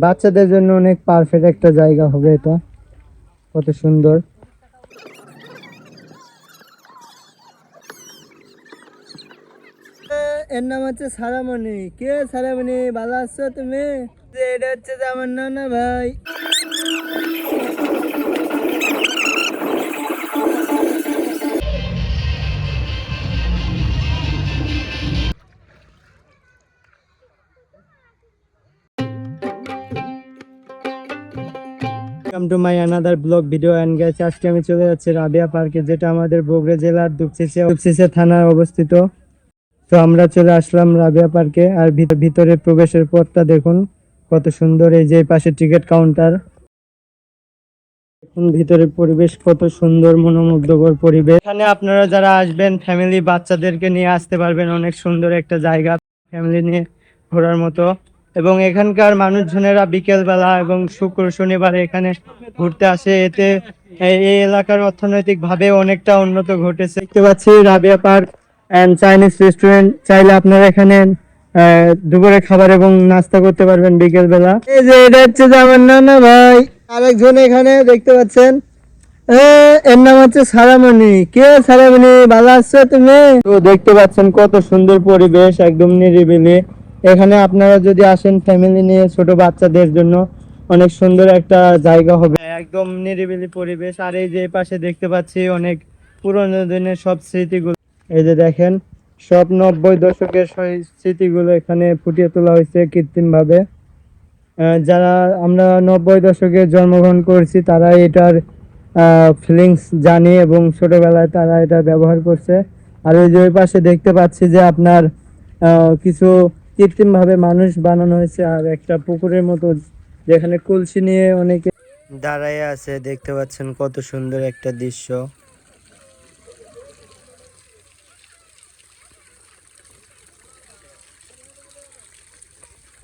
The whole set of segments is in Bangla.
বাচ্চাদের জন্য অনেক পারফেক্ট একটা জায়গা হবে এটা। কত সুন্দর। এর নাম হচ্ছে সারামণি। কে সারামণি, ভালো আছো তুমি? এটা হচ্ছে যে আমার নানা ভাই। Welcome to my another blog video and guys, আজকে আমি চলে যাচ্ছি রাবিয়া পার্কে, যেটা আমাদের বগুড়া জেলার দুপচিচিয়া থানায় অবস্থিত। তো আমরা চলে আসলাম রাবিয়া পার্কে। আর ভিতরে প্রবেশের পথটা দেখুন কত সুন্দর। এই যে পাশে টিকিট কাউন্টার। দেখুন ভিতরের পরিবেশ কত সুন্দর, মনোমুগ্ধকর পরিবেশ। এখানে আপনারা যারা আসবেন ফ্যামিলি বাচ্চাদেরকে নিয়ে আসতে পারবেন। অনেক সুন্দর একটা জায়গা ফ্যামিলি নিয়ে ঘোরার মতো। এবং এখানকার মানুষজনেরা বিকেল বেলা এবং শুক্র শনিবার এখানে ঘুরতে আসে। এতে এই এলাকার অর্থনৈতিক ভাবে অনেকটা উন্নত ঘটেছে। দেখতে পাচ্ছি Rabia park and Chinese restaurant. চাইলে আপনারা এখানে দুপুরে খাবার এবং নাস্তা করতে পারবেন বিকেল বেলা। এই যে এটা হচ্ছে যে আমার নানা ভাই। আরেকজন এখানে দেখতে পাচ্ছেন, এর নাম হচ্ছে সারামণি। কে সারামণি, ভালো আছো তুমি? তো দেখতে পাচ্ছেন কত সুন্দর পরিবেশ, একদম নিরিবিলি। এখানে আপনারা যদি আসেন ফ্যামিলি নিয়ে, ছোট বাচ্চাদের জন্য অনেক সুন্দর একটা জায়গা হবে। একদম নিরিবিলি পরিবেশ। আর এই যে পাশে দেখতে পাচ্ছি অনেক পুরোনো দিনের সব স্মৃতিগুলো। এই যে দেখেন, সব 90 দশকের স্মৃতিগুলো এখানে ফুটিয়ে তোলা হয়েছে কৃত্রিম ভাবে। যারা আমরা 90 দশকে জন্মগ্রহণ করেছি তারা এটার ফিলিংস জানি এবং ছোটবেলায় তারা এটা ব্যবহার করছে। আর ওই যে ওই পাশে দেখতে পাচ্ছি যে আপনার কিছু কৃত্রিম ভাবে মানুষ বানানো হয়েছে, আর একটা পুকুরের মতো যেখানে কলসি নিয়ে অনেকে দাঁড়ায় আছে। দেখতে পাচ্ছেন কত সুন্দর একটা দৃশ্য।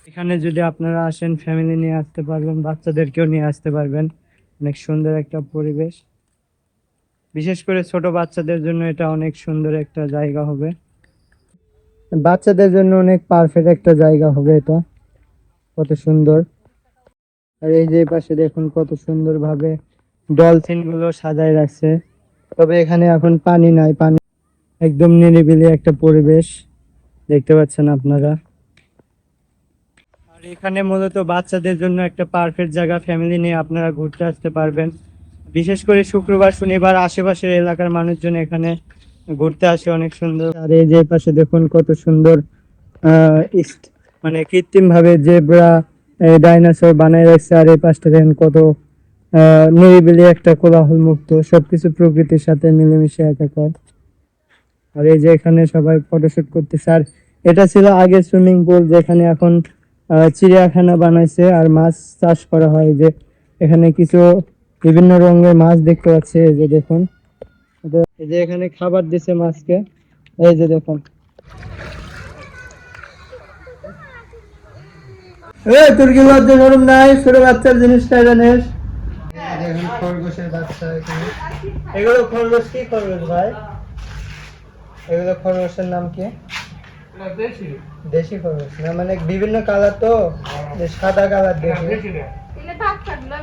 এখানে যদি আপনারা আসেন ফ্যামিলি নিয়ে আসতে পারবেন, বাচ্চাদেরকেও নিয়ে আসতে পারবেন। অনেক সুন্দর একটা পরিবেশ। বিশেষ করে ছোট বাচ্চাদের জন্য এটা অনেক সুন্দর একটা জায়গা হবে। বাচ্চাদের জন্য অনেক পারফেক্ট একটা জায়গা হবে এটা। কত সুন্দর। আর এই যে পাশে দেখুন কত সুন্দর ভাবে ডলফিন গুলো সাজায় রাখছে। তবে এখানে এখন পানি নাই, পানি একদম নিরিবিলি একটা পরিবেশ দেখতে পাচ্ছেন আপনারা। আর এখানে মূলত বাচ্চাদের জন্য একটা পারফেক্ট জায়গা, ফ্যামিলি নিয়ে আপনারা ঘুরতে আসতে পারবেন। বিশেষ করে শুক্রবার শনিবার আশেপাশের এলাকার মানুষজন এখানে ঘুরতে আসে। অনেক সুন্দর। আর এই যে পাশে দেখুন কত সুন্দর মানে কৃত্রিম ভাবে জেব্রা ডাইনোসর বানায় রাখছে। আর এই পাশটা দেখেন কত নিরিবিলি একটা কোলাহল মুক্ত, সবকিছু প্রকৃতির সাথে মিলেমিশে একাকার। আর এই যে এখানে সবাই ফটোশুট করতেছে। আর এটা ছিল আগে সুইমিং পুল, যেখানে এখন চিড়িয়াখানা বানাইছে আর মাছ চাষ করা হয়। যে এখানে কিছু বিভিন্ন রঙের মাছ দেখতে পাচ্ছি। এই যে দেখুন, এই যে এখানে খাবার দিছে মাছকে। এই যে দেখুন, তোর কি লজ্জা শরম নাই? ছোট বাচ্চার জিনিসটা জানিস? দেখুন খরগোশের বাচ্চা এখানে। এগুলো খরগোশ। কি খরগোশ ভাই? এগুলো খরগোশের নাম কি? দেশি খরগোশ না, মানে বিভিন্ন কালার তো, যে সাদা কালার দেখি।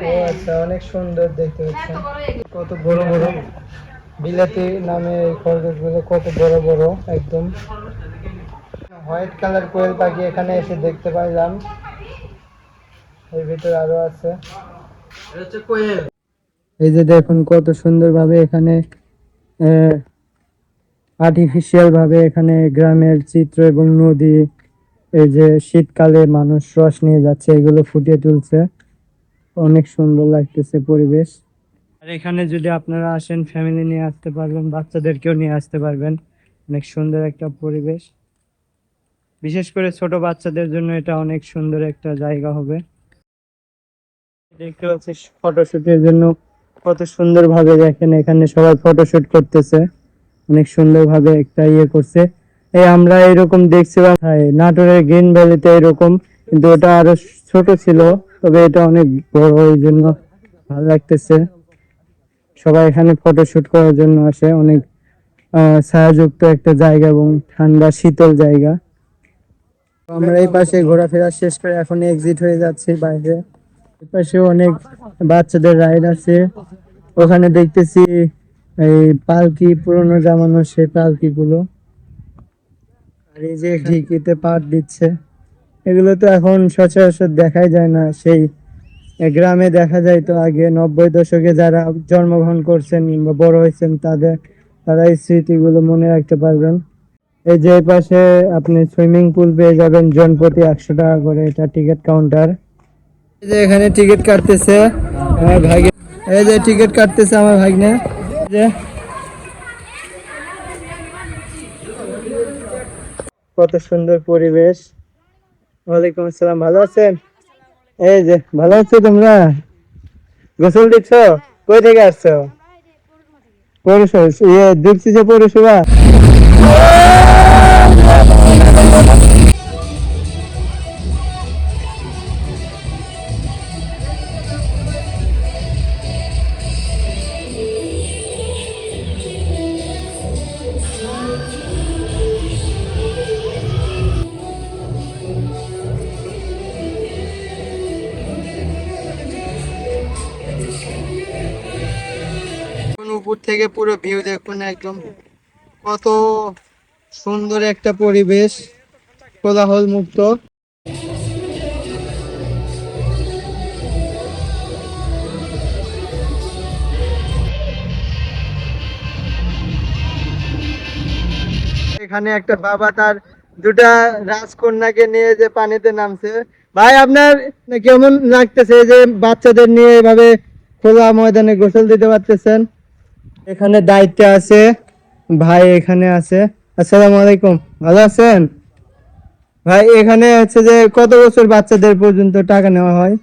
ও আচ্ছা, অনেক সুন্দর দেখতে পাচ্ছেন। কত বড় বড় বিলাতি নামে এই খরগোশ গুলো, কত বড় বড় একদম। হোয়াইট কালার কোয়েল পাখি এখানে এসে দেখতে পাইলাম। এর ভিতরে আরো আছে। এই যে দেখুন কত সুন্দর ভাবে এখানে আর্টিফিশিয়াল ভাবে এখানে গ্রামের চিত্র এবং নদী, এই যে শীতকালে মানুষ রস নিয়ে যাচ্ছে, এগুলো ফুটিয়ে তুলছে। অনেক সুন্দর লাগতেছে পরিবেশ। আর এখানে যদি আপনারা আসেন ফ্যামিলি নিয়ে আসতে পারবেন, বাচ্চাদেরকেও নিয়ে আসতে পারবেন। অনেক সুন্দর একটা পরিবেশ। বিশেষ করে ছোট বাচ্চাদের জন্য এটা অনেক সুন্দর একটা জায়গা হবে। দেখতে পাচ্ছি ফটোশুটের জন্য কত সুন্দর ভাবে দেখেন এখানে সবাই ফটোশুট করতেছে। অনেক সুন্দর ভাবে একটা ইয়ে করছে। এই আমরা এরকম দেখছিলাম নাটোরের গ্রিন ভ্যালিতে এরকম, কিন্তু ওটা আরো ছোট ছিল। তবে এটা অনেক বড়, এই জন্য ভালো লাগতেছে। সবাই এখানে ফটোশুট করার জন্য আসে। অনেক ছায়াযুক্ত একটা জায়গা এবং ঠান্ডা শীতল জায়গা। আমরা এই পাশে ঘোরাফেরা শেষ করে এখন এক্সিট হয়ে যাচ্ছি বাইরে। এই পাশে অনেক বাচ্চাদের রাইড আছে, ওখানে দেখতেছি এই পালকি, পুরোনো জামানো সেই পালকি গুলো। আর এই যে ঢিকিতে পাট দিচ্ছে, এগুলো তো এখন সচরাচর দেখাই যায় না। সেই গ্রামে দেখা যায় তো আগে, 90 দশকে যারা জন্মগ্রহণ করছেন কিংবা বড় হয়েছেন তারা এই স্মৃতিগুলো মনে রাখতে পারবেন। এই যে পাশে আপনি সুইমিং পুল পেয়ে যাবেন, জনপ্রতি 100 টাকা করে, এটা টিকিট কাউন্টার। এই যে এখানে টিকিট কাটতেছে আমার ভাগ্নে, এই যে টিকিট কাটতেছে আমার ভাগ্নে। যে কত সুন্দর পরিবেশ। ওয়ালাইকুম আসসালাম, ভালো আছেন? এই যে ভালো আছো তোমরা? গোসল দিচ্ছ? কই থেকে আসছো? পৌরসভা, দীপসিসে পৌরসভা। উপর থেকে পুরো ভিউ দেখুন, একদম কত সুন্দর একটা পরিবেশ, কোলাহল মুক্ত। এখানে একটা বাবা তার দুটা রাজকন্যাকে নিয়ে যে পানিতে নামছে। ভাই আপনার কেমন লাগতেছে যে বাচ্চাদের নিয়ে এভাবে খোলা ময়দানে গোসল দিতে পারতেছেন? এখানে দায়িত্বে আছে ভাই, এখানে আছে। আসসালামু আলাইকুম, ভালো আছেন ভাই? এখানে হচ্ছে যে কত বছর বাচ্চাদের পর্যন্ত টাকা নেওয়া হয়?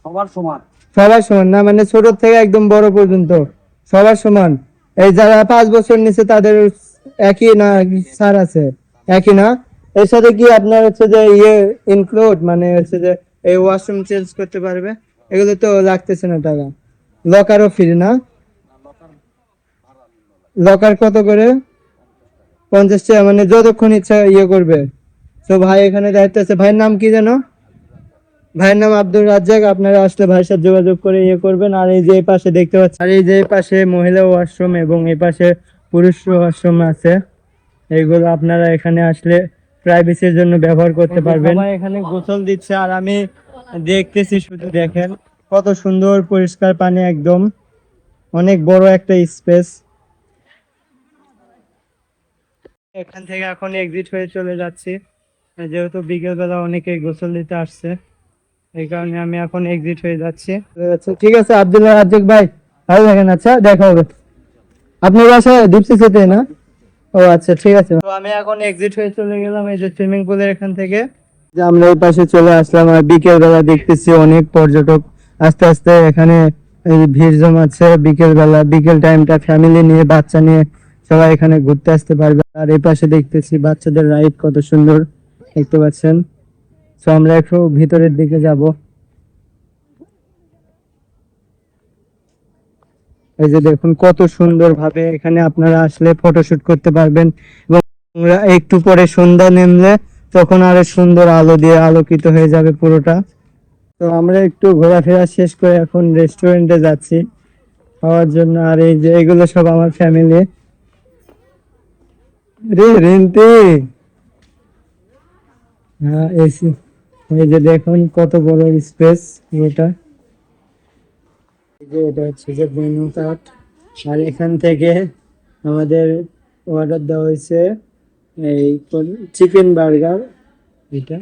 সবার সমান। সবার সমান না, মানে ছোট থেকে একদম বড় পর্যন্ত সবার সমান? এই যারা 5 বছর নিচে তাদের একই না ছাড় আছে? একই না? এর সাথে কি আপনার হচ্ছে যে ইনক্লুড, মানে হচ্ছে যে এই ওয়াশরুম চেঞ্জ করতে পারবে, এগুলো তো লাগতেছে না টাকা? লকারও ফ্রি না? লকার কত করে? 50 টাকা, মানে যতক্ষণ ইচ্ছা করবে। তো ভাই এখানে দায়িত্ব আছে। ভাইয়ের নাম কি যেন? ভাইয়ের নাম আব্দুল রাজ্জাক। আপনারা আসলে ভাইয়ের সাথে যোগাযোগ করে করবেন। আর এই যে এই পাশে দেখতে পাচ্ছেন, আর এই যে এই পাশে মহিলা ওয়াশরুম এবং এই পাশে পুরুষ ওয়াশরুম আছে। এইগুলো আপনারা এখানে আসলে প্রাইভেসির জন্য ব্যবহার করতে পারবেন। সবাই এখানে গোসল দিচ্ছে আর আমি দেখতেছি, শুধু দেখেন কত সুন্দর পরিষ্কার পানি, একদম অনেক বড় একটা স্পেস। এখান থেকে এখন এক্সিট হয়ে চলে যাচ্ছি, যেহেতু বিকেল বেলা অনেকেই গোসল দিতে আসছে, এই কারণে আমি এখন এক্সিট হয়ে যাচ্ছি। ঠিক আছে আব্দুল্লাহ রাজ্জাক ভাই, ভালো থাকেন। আচ্ছা, দেখা হবে। আপনার বাসা দীপসিসিতে না? ও আচ্ছা, ঠিক আছে। তো আমি এখন এক্সিট হয়ে চলে গেলাম এই যে সুইমিং পুলের এখান থেকে। যে আমরা এই পাশে চলে আসলাম, আর বিকেল বেলা দেখতেছি অনেক পর্যটক আস্তে আস্তে এখানে এই ভিড় জমাচ্ছে। বিকেল বেলা, বিকেল টাইমটা ফ্যামিলি নিয়ে, বাচ্চা নিয়ে সবাই এখানে ঘুরতে আসতে পারবে। আর এই পাশে দেখতেছি বাচ্চাদের রাইড কত সুন্দর, দেখতে পাচ্ছেন। তো আমরা একটু ভিতরের দিকে যাব। এই যে দেখুন কত সুন্দর ভাবে এখানে আপনারা আসলে ফটোশুট করতে পারবেন, এবং একটু পরে সন্ধ্যা নেমলে তখন আরো সুন্দর আলো দিয়ে আলোকিত হয়ে যাবে পুরোটা। তো আমরা একটু ঘোরাফেরা শেষ করে এখন রেস্টুরেন্টে যাচ্ছি খাওয়ার জন্য। আর এই যে এগুলো সব আমার ফ্যামিলি। রে রিন্তি, হ্যাঁ এসি। এই যে দেখুন কত বড় স্পেস পুরোটা। এই যে এটা হচ্ছে যে মেনু কার্ড, আর এখান থেকে আমাদের অর্ডার দেওয়া হয়েছে এই চিকেন বার্গার। এটা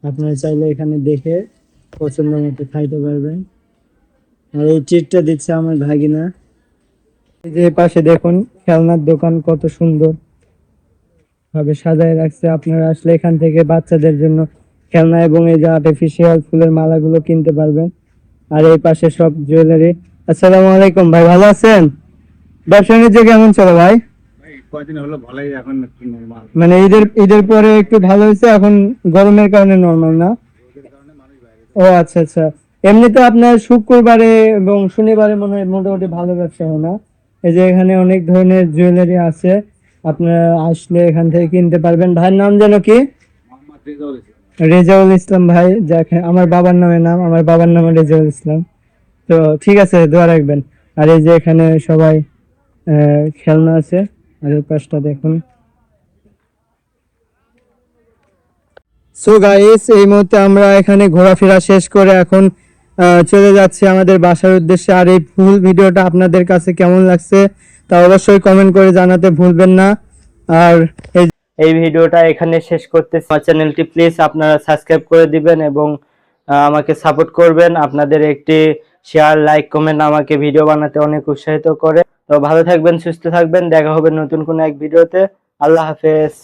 আপনারা চাইলে এখানে দেখে পছন্দ মতো খাইতে পারবেন। আর এই ট্রিটটা দিচ্ছে আমার ভাগিনা। এই যে পাশে দেখুন খেলনার দোকান কত সুন্দর ভাবে সাজায় রাখছে। আপনারা আসলে এখান থেকে বাচ্চাদের জন্য খেলনা এবং এই যে আর্টিফিশিয়াল ফুলের মালাগুলো কিনতে পারবেন। আর এই পাশে সব জুয়েলারি। আসসালামু আলাইকুম ভাই, ভালো আছেন? ব্যবসা বাণিজ্য কেমন চলে ভাই? কয়দিন হলো ভালোই, এখন একটু নরমাল। মানে ঈদের পরে একটু ভালো হয়েছে, এখন গরমের কারণে নরমাল না? ও আচ্ছা আচ্ছা। এমনিতে আপনার শুক্রবারে এবং শনিবারে মনে হয় মোটামুটি ভালো ব্যবসা হয় না? এই যে এখানে অনেক ধরনের জুয়েলারি আছে, আপনারা আসলে এখান থেকে কিনতে পারবেন। ভাইয়ের নাম যেন কি? রেজাউল ইসলাম ভাই, যাকে আমার বাবার নামে নাম, আমার বাবার নাম রেজাউল ইসলাম। তো ঠিক আছে, দোয়া রাখবেন। আর এই যে এখানে সবাই খেলনা আছে, আর এই পাশটা দেখুন। সো গাইস, এই মুহূর্তে আমরা এখানে ঘোরাফেরা শেষ করে এখন চলে যাচ্ছি আমাদের বাসার উদ্দেশ্যে। আর এই ফুল ভিডিওটা আপনাদের কাছে কেমন লাগছে তা অবশ্যই কমেন্ট করে জানাতে ভুলবেন না। আর এই ভিডিওটা এখানে শেষ করতেছি। আমার চ্যানেলটি প্লিজ আপনারা সাবস্ক্রাইব করে দিবেন এবং আমাকে সাপোর্ট করবেন। আপনাদের একটি শেয়ার, লাইক, কমেন্ট আমাকে ভিডিও বানাতে অনেক উৎসাহিত করে। তো ভালো থাকবেন, সুস্থ থাকবেন, দেখা হবে নতুন কোনো এক ভিডিওতে। আল্লাহ হাফেজ।